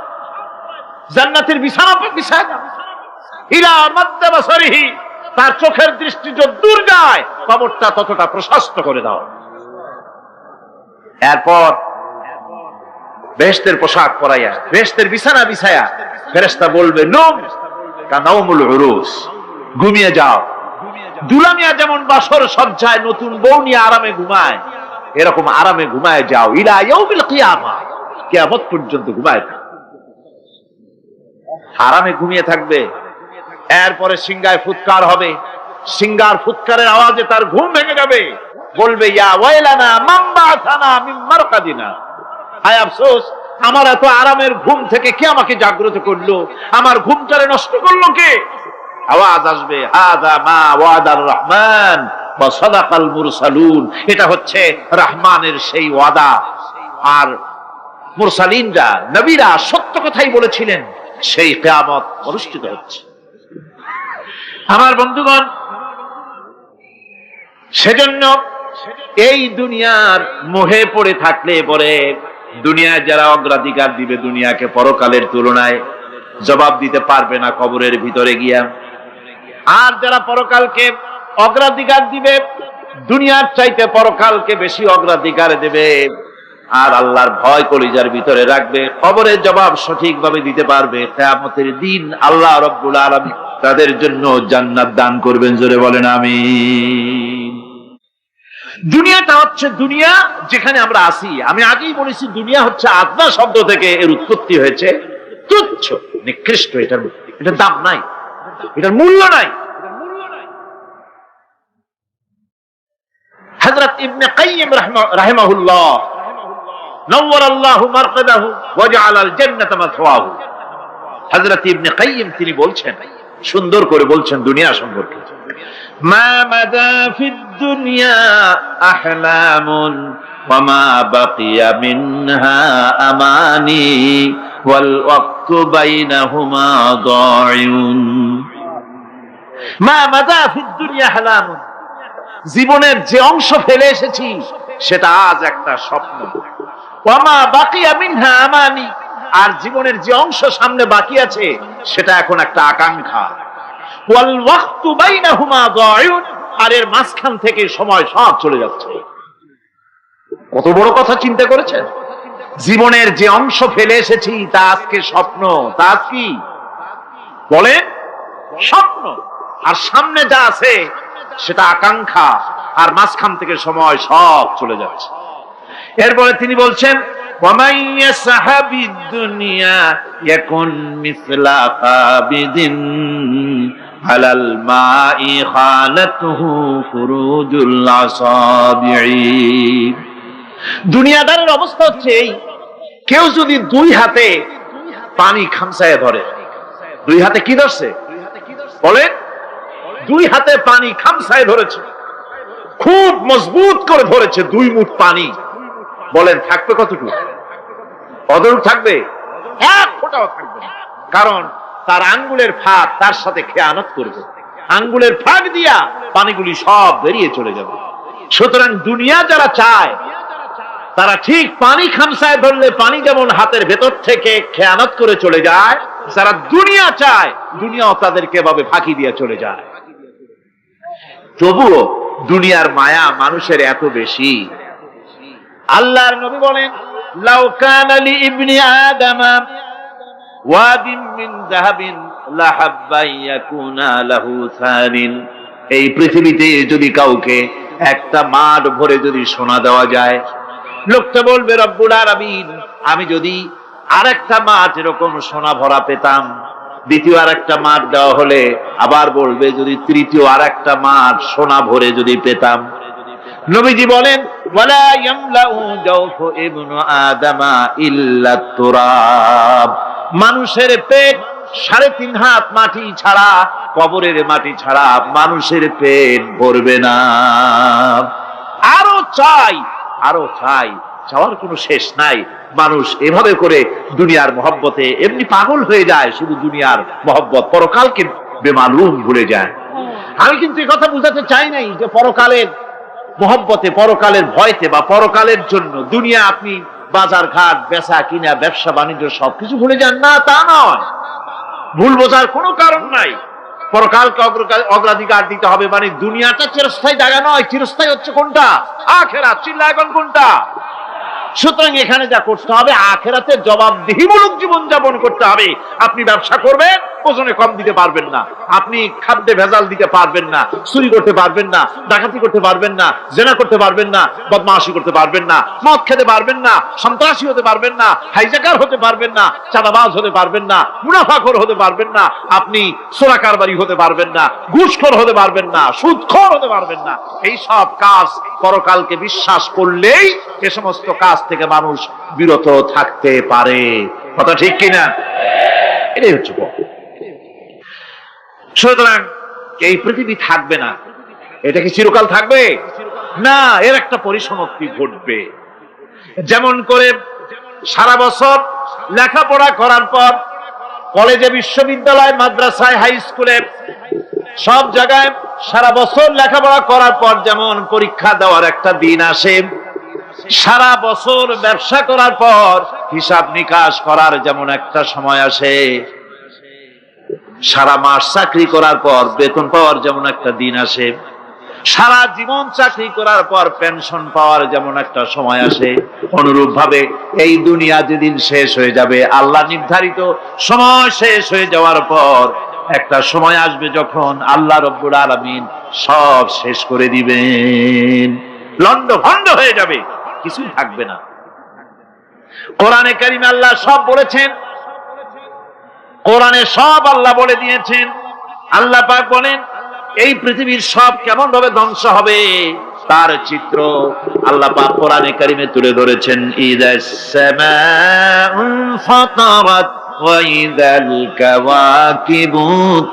জান্নাতের বিছানা বিছায়া দাও। ইলা মাদ্দা বাসারিহি, তার চোখের দৃষ্টি যত দূর যায় কবরটা ততটা প্রশস্ত করে দাও। এরপর বেহেশতের পোশাক পরাইয়া, বেহেশতের বিছানা বিছায়া ফেরেশতা বলবে নূম কানাউমুল উরুস, ঘুমিয়ে যাও। দুলামিয়া যেমন বাসর সজ্জায় নতুন বউ নিয়ে আরামে ঘুমায়, এরকম আরামে ঘুমায় যাও। ইলা ইয়াউমিল কিয়ামা, কিয়ামত পর্যন্ত ঘুমায় থাকো, আরামে ঘুমিয়ে থাকবে। এরপরে সিংহায় ফুৎকার হবে, সিংহার ফুৎকারের আওয়াজে তার ঘুম ভেঙে যাবে। বলবে ইয়া ওয়াইলানা মান বা'সানা মিন মারকাদিনা, হায় আফসোস, আমার এত আরামের ঘুম থেকে কে আমাকে জাগ্রত করলো, আমার ঘুমটারে নষ্ট করলো কে? আওয়াজ আসবে হাযা মা ওয়াদার রহমান ওয়া সাদাকাল মুরসালুন, এটা হচ্ছে রহমানের সেই ওয়াদা, আর মুরসালিনরা নবীরা সত্য কথাই বলেছিলেন, সেই কিয়ামত অনুষ্ঠিত হচ্ছে। আমার বন্ধুগণ, সেজন্য এই দুনিয়ার মোহে পড়ে থাকলে পরে দুনিয়ায় যারা অগ্রাধিকার দিবে দুনিয়াকে পরকালের তুলনায়, জবাব দিতে পারবে না কবরের ভিতরে গিয়া। আর যারা পরকালকে অগ্রাধিকার দিবে, দুনিয়ার চাইতে পরকালকে বেশি অগ্রাধিকার দেবে, আর আল্লাহর ভয় কলিজার ভিতরে রাখবে, কবরের জবাব সঠিকভাবে দিতে পারবে, কিয়ামতের দিন আল্লাহ রাব্বুল আলামিন তাদের জন্য জান্নাত দান করবেন। জোরে বলেন আমিন। দুনিয়াটা হচ্ছে দুনিয়া যেখানে আমরা আছি। আমি আগেই বলেছি দুনিয়া হচ্ছে আদনা শব্দ থেকে এর উৎপত্তি হয়েছে। তুচ্ছ, নিকৃষ্ট, এটার দাম নাই, এটার মূল্য নাই। হযরত ইবনে কাইয়িম রাহিমাহুল্লাহ নওয়ারাল্লাহু মারকাদাহু ওয়া জাআলাল জান্নাতা মাথওয়াহু, হযরত ইবনে কাইয়িম তিনি বলছেন, সুন্দর করে বলছেন দুনিয়া সম্পর্কে, মা মাদা ফিদ দুনিয়া আহলামুন ওয়া মা বাকিয়া মিনহা আমানি ওয়াল ওয়াক্তু বাইনাহুমা দায়ুন। মা মাদা ফিদ দুনিয়া আহলামুন, জীবনের যে অংশ ফেলে এসেছি সেটা আজ একটা স্বপ্ন। ওয়া মা বাকিয়া মিনহা আমানি, আর জীবনের যে অংশ সামনে বাকি আছে সেটা এখন একটা আকাঙ্ক্ষা। ওয়াল ওয়াক্তু বাইনাহুমা দায়ুন, আর এর মাঝখান থেকে সময় সব চলে যাচ্ছে। কত বড় কথা চিন্তা করেছেন? জীবনের যে অংশ ফেলে এসেছি তা আজকে স্বপ্ন, তা আজ কি বলেন? স্বপ্ন। আর সামনে যা আছে সেটা আকাঙ্ক্ষা, আর মাঝখান থেকে সময় সব চলে যাচ্ছে। এরপরে তিনি বলছেন, وَمَنْ يَسْحَبِ الدُّنْيَا يَكُنْ مِثْلَ قَابِضٍ عَلَى الْمَاءِ خَانَتْهُ فُرُوجُ الْأَصَابِعِ। দুনিয়াদারের অবস্থা হচ্ছে এই, কেউ যদি দুই হাতে পানি খামসায় ধরে, দুই হাতে কি ধরছে বলে? দুই হাতে পানি খামসায় ধরেছে, খুব মজবুত করে ধরেছে, দুই মুঠ পানি, বলেন থাকবে কতটুকু? কতটুকু থাকবে? এক ফোঁটাও থাকবে না, কারণ তার আঙ্গুলের ফাঁক তার সাথে খেয়ানত করবে, আঙ্গুলের ফাঁক দিয়া পানিগুলি সব বেরিয়ে চলে যাবে। সুতরাং দুনিয়া যারা চায় তারা ঠিক পানি খামসায় ধরলে পানি যেমন হাতের ভেতর থেকে খেয়ানত করে চলে যায়, যারা দুনিয়া চায় দুনিয়াও তাদেরকে এভাবে ফাঁকি দিয়ে চলে যায়। তবুও দুনিয়ার মায়া মানুষের এত বেশি। আল্লাহর নবী বলেন, লাউ কানা লি ইবনি আদামা ওয়াদিন মিন যাহাবিন লাহাব্বা ইয়াকুনা লাহু সানিন। এই পৃথিবীতে যদি কাউকে একটা মাঠ ভরে যদি সোনা দেওয়া যায়, লোকটা বলবে রব্বুল আলামিন, আমি যদি আরেকটা মাঠ এরকম সোনা ভরা পেতাম। দ্বিতীয় আরেকটা মাঠ দেওয়া হলে আবার বলবে যদি তৃতীয় আরেকটা মাঠ সোনা ভরে যদি পেতাম। নবীজি বলেন, ওয়ালা ইয়ামলাউ জাওফু ইবনু আদামা ইল্লা তুরাব। মানুষের পেট 3.5 হাত মাটি ছাড়া, কবরের মাটি ছাড়া মানুষের পেট ভরবে না। আরো চাই, আরো চাই, চাওয়ার কোনো শেষ নাই। মানুষ এভাবে করে দুনিয়ার মহব্বতে এমনি পাগল হয়ে যায়, শুধু দুনিয়ার মহব্বত, পরকালকে বেমালুম ভুলে যায়। আমি কিন্তু এই কথা বুঝাতে চাই নাই যে পরকালের মহব্বতে, পরকালের ভয়তে বা পরকালের জন্য দুনিয়া আপনি বাজার ঘাট, বেচা কিনা, ব্যবসা বাণিজ্য সবকিছু ভুলে যান, না তা নয়। ভুল বোঝার কোনো কারণ নাই। পরকালকে অগ্রাধিকার দিতে হবে, মানে দুনিয়াটা চিরস্থায়ী জায়গা নয়। চিরস্থায়ী হচ্ছে কোনটা? আখিরাত। চিল্লা এখন কোনটা? সুতরাং এখানে যা করতে হবে, আখিরাতে জবাবদিহিমূলক জীবন যাপন করতে হবে। আপনি ব্যবসা করবেন, ওজনে কম দিতে পারবেন না, আপনি খাদ্যে ভেজাল দিতে পারবেন না, চুরি করতে পারবেন না, ডাকাতি করতে পারবেন না, জেনা করতে পারবেন না, বদমাশি করতে পারবেন না, মদ খেতে পারবেন না, সন্ত্রাসী হতে পারবেন না, হাইজাকার হতে পারবেন না, চাঁদাবাজ হতে পারবেন না, মুনাফাখোর হতে পারবেন না, আপনি চোরা কারবারি হতে পারবেন না, ঘুষখোর হতে পারবেন না, সুদখোর হতে পারবেন না। এই সব কাজ পরকালকে বিশ্বাস করলেই এ সমস্ত কাজ থেকে মানুষ বিরত থাকতে পারে। কথা ঠিক কিনা? এটাই হচ্ছে। সুতরাং এই পৃথিবী থাকবে না, এটা কি চিরকাল থাকবে? না, এর একটা পরিসমাপ্তি ঘটবে। যেমন করে সারা বছর লেখাপড়া করার পর কলেজে, বিশ্ববিদ্যালয়, মাদ্রাসায়, হাই স্কুলে, সব জায়গায় সারা বছর লেখাপড়া করার পর যেমন পরীক্ষা দেওয়ার একটা দিন আসে, সারা বছর ব্যবসা করার পর হিসাব নিকাশ করার যেমন একটা সময় আসে, সারা মাস চাকরি করার পর বেতন পাওয়ার যেমন একটা দিন আসে, সারা জীবন চাকরি করার পর পেনশন পাওয়ার যেমন একটা সময় আসে, অনুরূপ ভাবে এই দুনিয়া যেদিন শেষ হয়ে যাবে, আল্লাহ নির্ধারিত সময় শেষ হয়ে যাওয়ার পর একটা সময় আসবে যখন আল্লাহ রব্বুল আলামিন সব শেষ করে দিবেন, লন্ড ভন্ড হয়ে যাবে, কিছুই থাকবে না। কোরআনে কারিমে আল্লাহ সব বলেছেন, কোরআনে সব আল্লাহ বলে দিয়েছেন। আল্লাহ পাক বলেন এই পৃথিবীর সব কেমন ভাবে ধ্বংস হবে তার চিত্র আল্লাহ পাক কোরআনে কারিমে তুলে ধরেছেন। ইদাস সামাউ ফাতারাত ওয়া ইদাল কাওয়াকিবু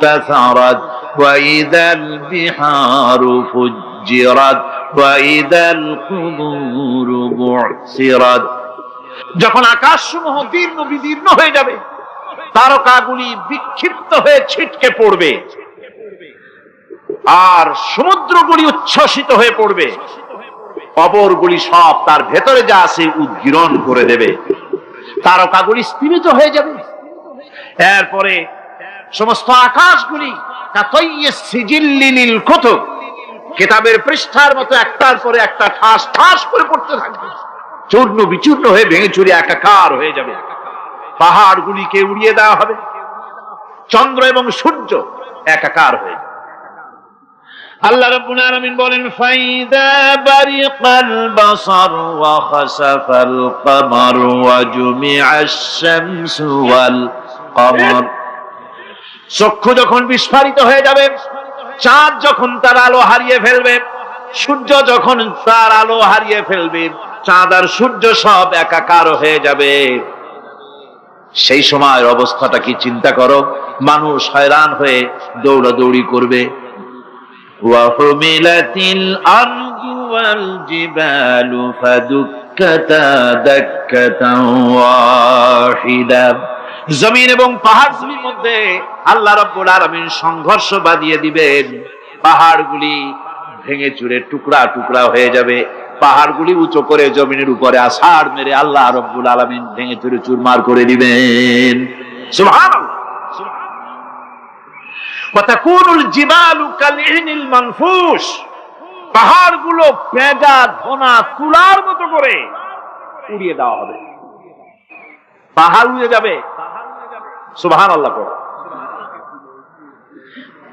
তাসারাত ওয়া ইদাল বিহারু ফুজ্জিরাত ওয়া ইদাল কুবুরু বু'সিরাত। যখন আকাশসমূহ দীর্ঘ বিদীর্ণ হয়ে যাবে, তারকাগুলি বিক্ষিপ্ত হয়ে ছিটকে পড়বে, আর সমুদ্রগুলি উচ্ছ্বসিত হয়ে পড়বে, কবরগুলি সব তার ভেতরে যা আছে উদ্গীরণ করে দেবে, তারকাগুলি স্থিমিত হয়ে যাবে। এরপরে সমস্ত আকাশগুলি সিজিল্লিল কুতুব, কিতাবের পৃষ্ঠার মতো একটার পরে একটা ঠাস ঠাস করে পড়তে থাকবে, চূর্ণ বিচূর্ণ হয়ে ভেঙে চুরে একাকার হয়ে যাবে। পাহাড়গুলিকে উড়িয়ে দেওয়া হবে, চন্দ্র এবং সূর্য একাকার হয়ে যাবে। আল্লাহ রাব্বুল আলামিন বলেন ফাইদা বারিকাল বাসার ওয়া খাসাফাল কমার ওয়া জুমিআশ শামসু ওয়াল কমর। চক্ষু যখন বিস্ফারিত হয়ে যাবে, চাঁদ যখন তার আলো হারিয়ে ফেলবে, সূর্য যখন তার আলো হারিয়ে ফেলবে, চাঁদ আর সূর্য সব একাকার হয়ে যাবে, সেই সময়ের অবস্থাটা কি চিন্তা করো। মানুষ হয়রান হয়ে দৌড়াদৌড়ি করবে। ওয়াহুমিলাতিল আরদু ওয়াল জিবালু ফাদুক্কাতা দাক্কাতান ওয়াহিদা। জমিন এবং পাহাড়গুলির মধ্যে আল্লাহ রাব্বুল আলামিন সংঘর্ষ বাঁধিয়ে দিবেন, পাহাড়গুলি ভেঙে চুরে টুকরা টুকরা হয়ে যাবে, পাহাড়গুলি উঁচু করে জমিনের উপরে আছাড় মেরে আল্লাহ রাব্বুল আলামিন ভেঙে চুরে চুরমার করে দিবেন। সুবহানাল্লাহ। ওয়া তাকুনুল জিবালু কালইনিল মানফুস, পাহাড়গুলো পেঁজা ধোনা তুলার মতো করে উড়িয়ে দেওয়া হবে, পাহাড় উড়ে যাবে। সুবহানাল্লাহ।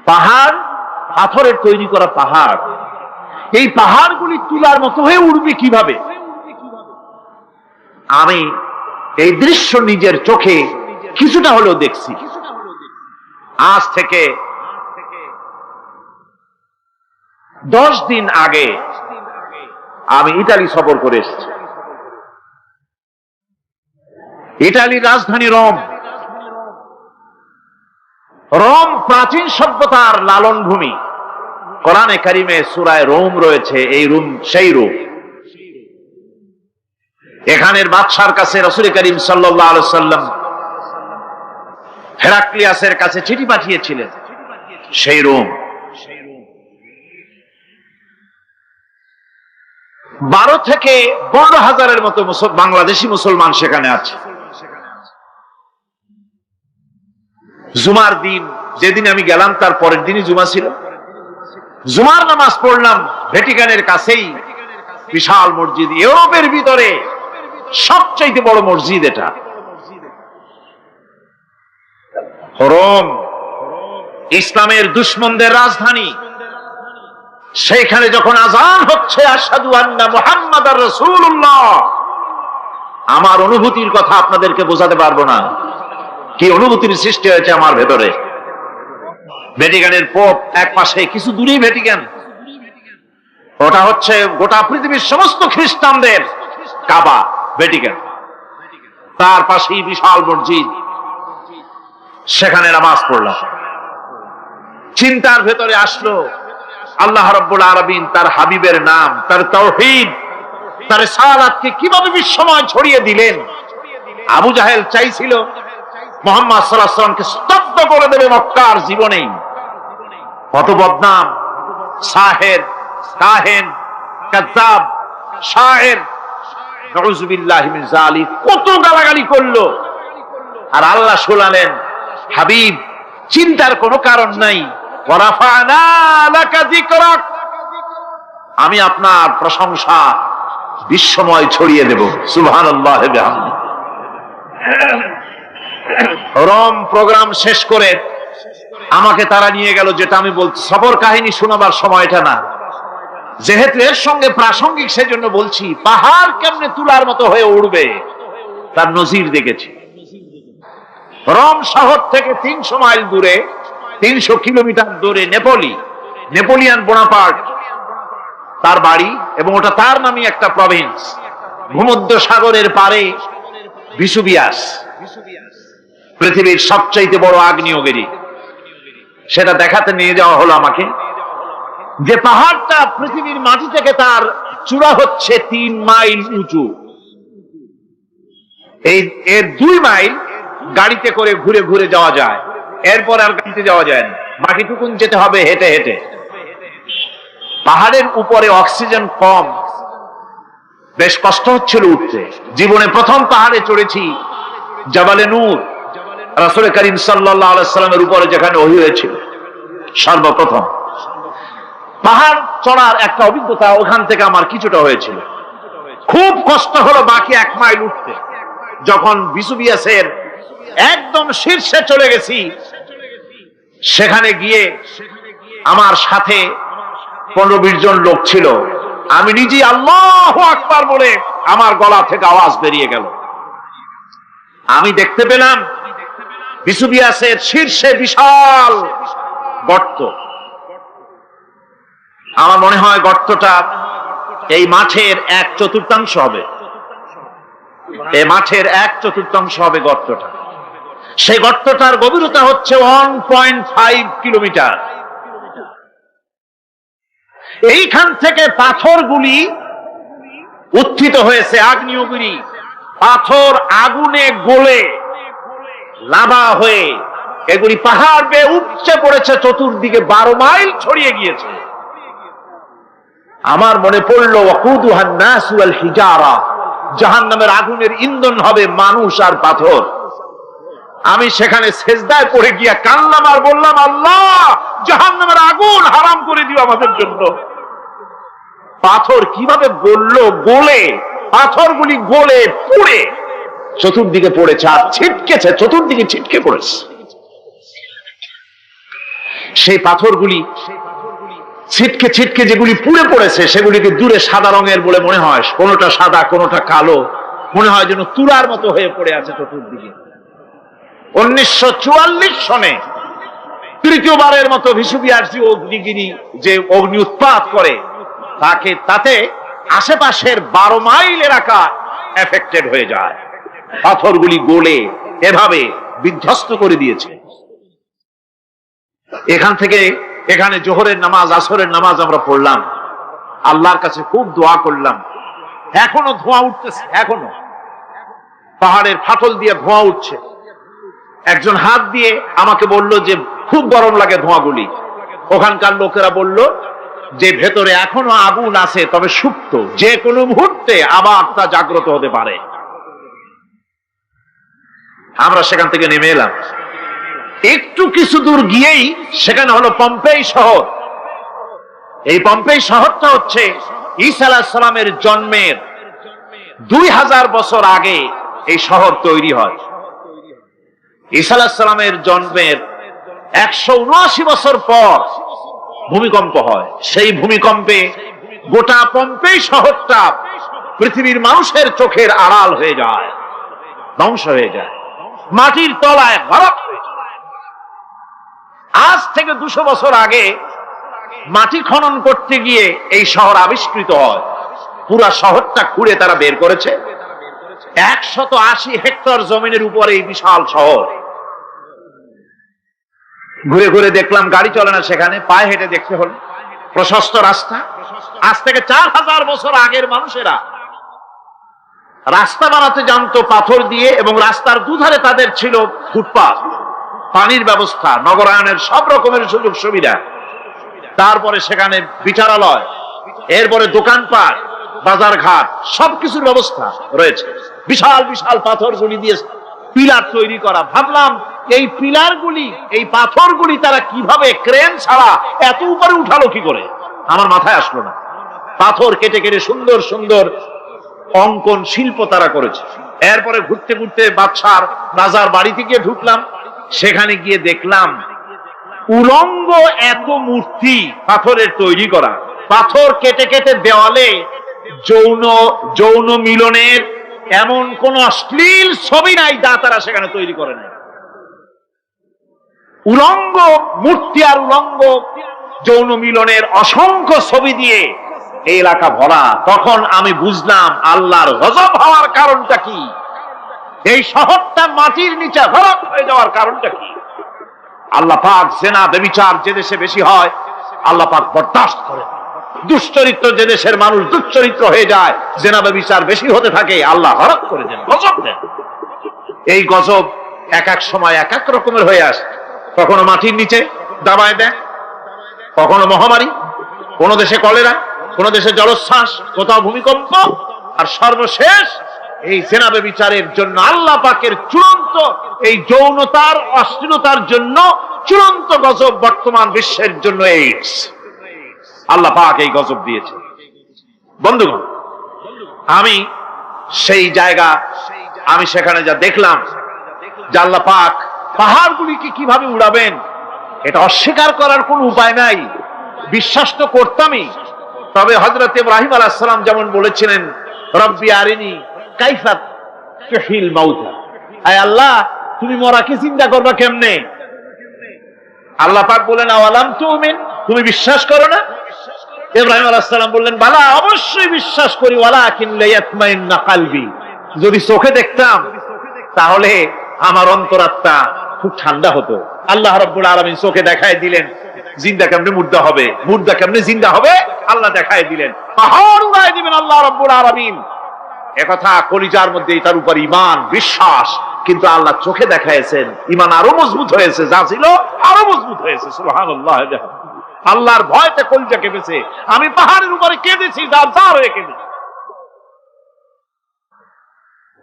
পাহাড় পাথরের তৈরি করা পাহাড়, এই পাহাড়গুলি তুলার মতো হয়ে উড়বে কিভাবে? আমি এই দৃশ্য নিজের চোখে কিছুটা হলেও দেখছি। আজ থেকে 10 দিন আগে আমি ইতালি সফর করে এসেছি। ইতালির রাজধানী রোম। রোম প্রাচীন সভ্যতার লালন ভূমি। কোরআনে কারিমে সূরায়ে রোম রয়েছে, এই রোম সেই রোম। এখানের বাদশার কাছে রাসূল করিম সাল্লাল্লাহু আলাইহি ওয়াসাল্লাম হেরাক্লিয়াসের কাছে চিঠি পাঠিয়েছিলেন, সেই রোম। 12 থেকে 15,000-এর মতো বাংলাদেশি মুসলমান সেখানে আছে। জুমার দিন, যেদিন আমি গেলাম তার পরের দিনই জুমা ছিল। জুমার নামাজ পড়লাম ভ্যাটিকানের কাছেই বিশাল মসজিদ, ইউরোপের ভিতরে সবচাইতে বড় মসজিদ এটা। রোম ইসলামের দুশমনদের রাজধানী। সেইখানে যখন আযান হচ্ছে আশহাদু আন্না মুহাম্মাদার রাসূলুল্লাহ, আমার অনুভূতির কথা আপনাদেরকে বোঝাতে পারবো না, কি অনুভূতির সৃষ্টি হয়েছে আমার ভেতরে। ভ্যাটিকানের পোপ এক পাশে, কিছু দূরেই ভ্যাটিকান, ওটা হচ্ছে গোটা পৃথিবীর সমস্ত খ্রিস্টানদের কাবা, ভ্যাটিকান। তার পাশেই বিশাল মসজিদ, সেখানে নামাজ পড়লাম। চিন্তার ভেতরে আসলো আল্লাহ রাব্বুল আলামিন তার হাবিবের নাম, তার তাওহীদ, তার রিসালাতকে কিভাবে বিশ্বময় ছড়িয়ে দিলেন। আবু জাহেল চাইছিল মুহাম্মদ সাল্লাল্লাহু আলাইহি ওয়াসাল্লামকে স্তব্ধ করে দেবে মক্কার জীবনেই। কত বদনাম, সাহের, কাহেন, কাযযাব, শায়ের, নাউযুবিল্লাহি মিন যালিক, কত গালাগালি করলো। আর আল্লাহ শোনালেন, হাবিব চিন্তার কোনো কারণ নাই, ওয়ারাফা'না লাকা যিকরাক, আমি আপনার প্রশংসা বিশ্বময় ছড়িয়ে দেব। সুবহানাল্লাহি ওয়া বিহামদিহি। রোম প্রোগ্রাম শেষ করে আমাকে তারা নিয়ে গেল, যেটা আমি বলছি সফর কাহিনী শোনাবার সময়টা না, যেহেতু এর সঙ্গে প্রাসঙ্গিক সেজন্য বলছি। পাহাড় কেমনে তুলার মতো হয়ে উঠবে তার নজির দেখেছি। রোম শহর থেকে 300 মাইল দূরে, 300 কিলোমিটার দূরে নেপোলিয়ান বোনাপার্ট তার বাড়ি, এবং ওটা তার নামে একটা প্রভিন্স। ভূমধ্য সাগরের পারে ভিসুভিয়াস, পৃথিবীর সবচাইতে বড় আগ্নেয়গিরি, সেটা দেখাতে নিয়ে যাওয়া হলো আমাকে। যে পাহাড়টা পৃথিবীর মাটি থেকে তার চূড়া হচ্ছে 3 মাইল উঁচু, এর 2 মাইল গাড়িতে করে ঘুরে ঘুরে যাওয়া যায়, এরপর আর গাড়িতে যাওয়া যায় না, বাকিটুকুন যেতে হবে হেঁটে হেঁটে। পাহাড়ের উপরে অক্সিজেন কম, বেশ কষ্ট হচ্ছিল উঠতে। জীবনে প্রথম পাহাড়ে চড়েছি, জাবালে নূর, রাসূল করিম সাল্লাল্লাহু আলাইহি সাল্লামের উপরে যেখানে ওহী হয়েছিল সর্বপ্রথম। পাহাড় চড়ার একটা অভিজ্ঞতা ওখান থেকে আমার কিছুটা হয়েছিল। খুব কষ্ট হলো বাকি 1 মাইল উঠতে। যখন ভিসুভিয়াসের একদম শীর্ষে চলে গেছি, সেখানে গিয়ে আমার সাথে 15-20 জন লোক ছিল। আমি নিজেই আল্লাহু আকবার বলে আমার গলা থেকে আওয়াজ বেরিয়ে গেল। আমি দেখতে পেলাম ভিসুভিয়াসের শীর্ষে বিশাল গর্ত। আমার মনে হয় গর্তটা এই মাঠের 1/4 হবে, এই মাঠের 1/4 হবে গর্তটা। সেই গর্তটার গভীরতা হচ্ছে 1.5 কিলোমিটার। এইখান থেকে পাথরগুলি উত্থিত হয়েছে, আগ্নেয়গিরি পাথর আগুনে গলে লাভা হয়ে এগুলি পাহাড় বেয়ে উপচে পড়েছে, চতুর্দিকে 12 মাইল ছড়িয়ে গিয়েছে। আমার মনে পড়লো ওয়াকুদুহান নাস ওয়াল হিজারা, জাহান্নামের আগুনের ইন্ধন হবে মানুষ আর পাথর। আমি সেখানে সেজদায় পড়ে গিয়া কান্নাম আর বললাম, আল্লাহ জাহান্নামের আগুন হারাম করে দিও আমাদের জন্য। পাথর কিভাবে গললো, গলে পাথরগুলি গলে পুড়ে চতুর্দিকে পড়েছে আর ছিটকেছে, চতুর্দিকে ছিটকে পড়েছে। সেই পাথরগুলি ছিটকে ছিটকে যেগুলি পুড়ে পড়েছে, সেগুলিকে দূরে সাদা রঙের বলে মনে হয়, কোনোটা সাদা কোনোটা কালো, মনে হয় যেন তুলার মতো হয়ে পড়ে আছে চতুর্দিকে। 1944 সনে তৃতীয়বারের মতো ভিসুভিয়াস অগ্নিগিরি যে অগ্নি উৎপাত করে, তাতে আশেপাশের 12 মাইল এলাকা এফেক্টেড হয়ে যায়। পাথরগুলি গলে এভাবে বিধ্বস্ত করে দিয়েছে। এখান থেকে এখানে জোহরের নামাজ, আসরের নামাজ আমরা পড়লাম, আল্লাহর কাছে খুব দোয়া করলাম। এখনো ধোঁয়া উঠতেছে, এখনো পাহাড়ের ফাটল দিয়ে ধোঁয়া উঠছে। একজন হাত দিয়ে আমাকে বলল যে খুব গরম লাগে ধোঁয়াগুলি। ওখানকার লোকেরা বলল যে ভেতরে এখনো আগুন আছে, তবে সুপ্ত, যে কোনো মুহূর্তে আবার তা জাগ্রত হতে পারে। আমরা সেখান থেকে নেমে এলাম। একটু কিছু দূর গিয়েই সেখানে হলো পম্পেই শহর। এই পম্পেই শহরটা হচ্ছে ঈসা আলাইহিস সালামের জন্মের 2000 বছর আগে এই শহর তৈরি হয়। ঈসা আলাইহিস সালামের জন্মের 179 বছর পর ভূমিকম্প হয়। সেই ভূমিকম্পে গোটা পম্পেই শহরটা পৃথিবীর মানুষের চোখের আড়াল হয়ে যায়, ধ্বংস হয়ে যায়, মাটির তলায় বরফ হয়ে যায়। আজ থেকে 200 বছর আগে মাটি খনন করতে গিয়ে এই শহর আবিষ্কৃত হয়। পুরা শহরটা খুঁড়ে তারা বের করেছে। 180 হেক্টর জমিনের উপরে এই বিশাল শহর। ঘুরে ঘুরে দেখলাম, গাড়ি চলে না সেখানে, পায়ে হেঁটে দেখতে হল। প্রশস্ত রাস্তা। আজ থেকে 4000 বছর আগের মানুষেরা রাস্তা বানাতে জানতো পাথর দিয়ে, এবং রাস্তার দুধারে তাদের ছিল ফুটপাথ, পানির ব্যবস্থা, নগরায়নের সব রকমের সুযোগ সুবিধা। তারপরে সেখানে বিচারালয়, এরপরে দোকানপাট, বাজার ঘাট, সবকিছুর ব্যবস্থা রয়েছে। বিশাল বিশাল পাথরগুলি দিয়ে পিলার তৈরি করা। ভাবলাম এই পিলারগুলি, এই পাথরগুলি তারা কিভাবে ক্রেন ছাড়া এত উপরে উঠালো কি করে, আমার মাথায় আসলো না। পাথর কেটে কেটে সুন্দর সুন্দর অঙ্কন শিল্প তারা করেছে। এরপরে ঘুরতে ঘুরতে বাদশার রাজার বাড়িতে গিয়ে ঢুকলাম। সেখানে গিয়ে দেখলাম উলঙ্গ এত মূর্তি পাথরের তৈরি করা। পাথর কেটে কেটে দেওয়ালে যৌন মিলনের এমন কোন অশ্লীল ছবি নাই যা তারা সেখানে তৈরি করে নাই। উলঙ্গ মূর্তি আর উলঙ্গ যৌন মিলনের অসংখ্য ছবি দিয়ে এই এলাকা ভরা। তখন আমি বুঝলাম আল্লাহর গজব হওয়ার কারণটা কি, এই শহরটা মাটির নিচে ভরাট হয়ে যাওয়ার কারণটা কি। আল্লাহ পাক জেনা ব্যভিচার যে দেশে বেশি হয় আল্লাহ পাক বরদাস্ত করে। দুশ্চরিত্র যে দেশের মানুষ দুশ্চরিত্র হয়ে যায়, জেনা ব্যভিচার বেশি হতে থাকে, আল্লাহ হরক করে দেন, গজব দেন। এই গজব এক এক সময় এক এক রকমের হয়ে আসে। কখনো মাটির নিচে দাবায় দেয়, কখনো মহামারী, কোন দেশে কলেরা, কোন দেশে জলোচ্ছ্বাস, কোথাও ভূমিকম্প, আর সর্বশেষ এই জেনা ব্যভিচারের জন্য আল্লাহ পাকের চূড়ান্ত এই যৌনতার অশ্লীলতার জন্য চূড়ান্ত গজব বর্তমান বিশ্বের জন্য এইডস। আল্লাহ পাক এই গজব দিয়েছে। বন্ধুগণ, আমি সেই জায়গা, আমি সেখানে যা দেখলাম যে আল্লাহ পাক পাহাড়গুলিকে কিভাবে উড়াবেন, এটা অস্বীকার করার কোন উপায় নাই। বিশ্বাস তো করতামই, তবে হযরত ইব্রাহিম আলাইহিস সালাম যেমন বলেছিলেন, রব্বি আরিনি কাইফা তুহিল মাউতা, আয় আল্লাহ তুমি মরাকে চিন্তা করবা কেমনে। আল্লাহ পাক বলেন আওয়ালাম তুমিন, তুমি বিশ্বাস করো না? ইব্রাহিম আলাইহিস সালাম বললেন বালা, অবশ্যই বিশ্বাস করি, ওয়ালাকিন লিয়াতমাইন্না কলবি, যদি চোখে দেখতাম তাহলে আমার অন্তরাত্মা খুব ঠান্ডা হতো। আল্লাহ রাব্বুল আলামিন চোখে দেখায় দিলেন জিন্দা কেমনে মুর্দা হবে, মুর্দা কেমনে জিন্দা হবে, আল্লাহ দেখায় দিলেন। পাহাড় উড়ায় দিবেন আল্লাহ রাব্বুল আলামিন। একথা কলিজার মধ্যে তার উপর ঈমান বিশ্বাস, কিন্তু আল্লাহ চোখে দেখাইছেন, ঈমান আরো মজবুত হয়েছে, যা ছিল আরো মজবুত হয়েছে। সুবহানাল্লাহ। আল্লাহর ভয়তে কলিজা কেঁপেছে। আমি পাহাড়ের উপরে কেঁদেছি, জার হয়ে কেঁদেছি।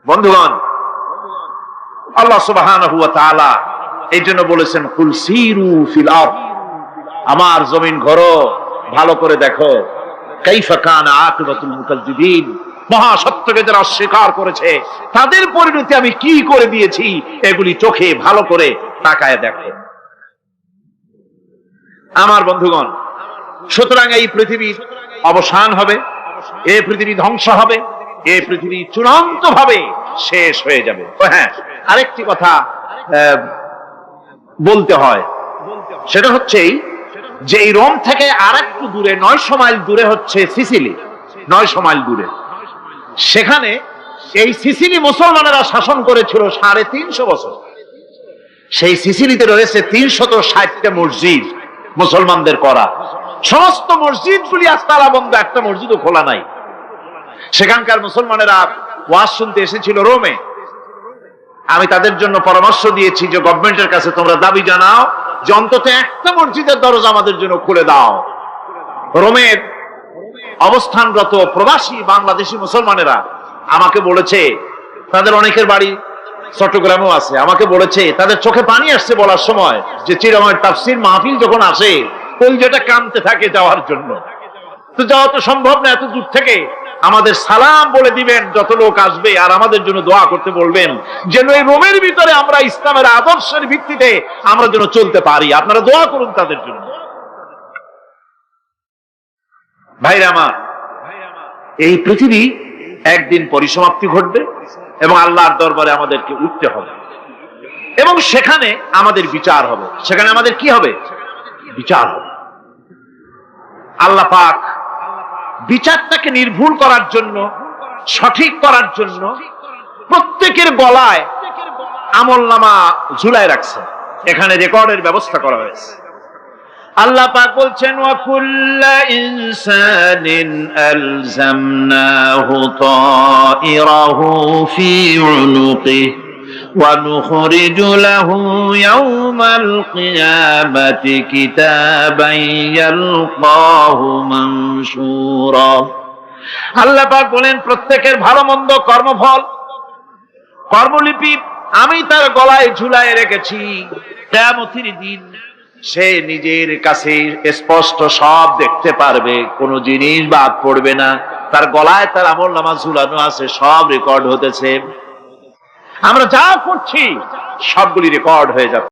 বন্ধুগণ, আল্লাহ সুবহানাহু ওয়া তাআলা এই জন্য বলেছেন কুল সিরু ফিল আরদ, আমার জমিন ঘোরো, ভালো করে দেখো, কাইফা কানা আকিবাতুল মুকাজ্জিবিন, মহাসত্যকে যারা অস্বীকার করেছে তাদের পরিণতি আমি কি করে দিয়েছি, এগুলি চোখে ভালো করে তাকায় দেখো। আমার বন্ধুগণ, সুতরাং এই পৃথিবীর অবসান হবে, এই পৃথিবী ধ্বংস হবে, এই পৃথিবী চূড়ান্ত ভাবে শেষ হয়ে যাবে। হ্যাঁ, আরেকটি কথা বলতে হয়, সেটা হচ্ছে যে এই রোম থেকে আর একটু দূরে 900 মাইল দূরে হচ্ছে সিসিলি। 900 মাইল দূরে, সেখানে এই সিসিলি মুসলমানেরা শাসন করেছিল 350 বছর। সেই সিসিলিতে রয়েছে 360টা মসজিদ মুসলমানদের করা। সমস্ত মসজিদগুলি আজ তালা বন্ধ, একটা মসজিদও খোলা নাই। সেখানকার মুসলমানেরা ওয়াজ শুনতে এসেছিল রোমে। আমি তাদের জন্য পরামর্শ দিয়েছি যে গভর্নমেন্টের কাছে তোমরা দাবি জানাও যে অন্তত একটা মসজিদের দরজা আমাদের জন্য খুলে দাও। রোমের অবস্থানরত প্রবাসী বাংলাদেশি মুসলমানেরা আমাকে বলেছে, তাদের অনেকের বাড়ি চট্টগ্রামেও আছে, আমাকে বলেছে তাদের চোখে পানি আসছে বলার সময় যে চিরাময় তাফসীর মাহফিল যখন আসে কলজাটা কাঁদতে থাকে যাওয়ার জন্য। তো যাওয়া তো সম্ভব না এত দূর থেকে, আমাদের সালাম বলে দিবেন যত লোক আসবে, আর আমাদের জন্য দোয়া করতে বলবেন যেন এই রোমের ভিতরে আমরা ইসলামের আদর্শের ভিত্তিতে আমরা যেন চলতে পারি। আপনারা দোয়া করুন তাদের জন্য। ভাইরা আমার, এই পৃথিবী একদিন পরিসমাপ্তি ঘটবে এবং আল্লাহর দরবারে আমাদেরকে উঠতে হবে এবং সেখানে আমাদের বিচার হবে। সেখানে আমাদের কি হবে? বিচার হবে। আল্লাহ পাক বিচারটাকে নির্ভুল করার জন্য, সঠিক করার জন্য প্রত্যেকের গলায় আমলনামা ঝুলায় রাখছে। এখানে রেকর্ডের ব্যবস্থা করা হয়েছে। আল্লাহ পাক বলছেন ওয়া কুল্লা ইনসানিন আলজামনাহু তাইরাহু ফি উনুকিহি ونخرج له يوم القيامة كتابا يلقاه منشورا আল্লাহ পাক বলেন প্রত্যেকের ভালো মন্দ কর্মফল কর্মলিপি আমি তার গলায় ঝুলায় রেখেছি। কিয়ামতের দিন সে নিজের কাছে স্পষ্ট সব দেখতে পারবে, কোনো জিনিস বাদ পড়বে না। তার গলায় তার আমলনামা ঝুলানো আছে, সব রেকর্ড হতেছে। আমরা যা করছি সবগুলি রেকর্ড হয়ে যাবে।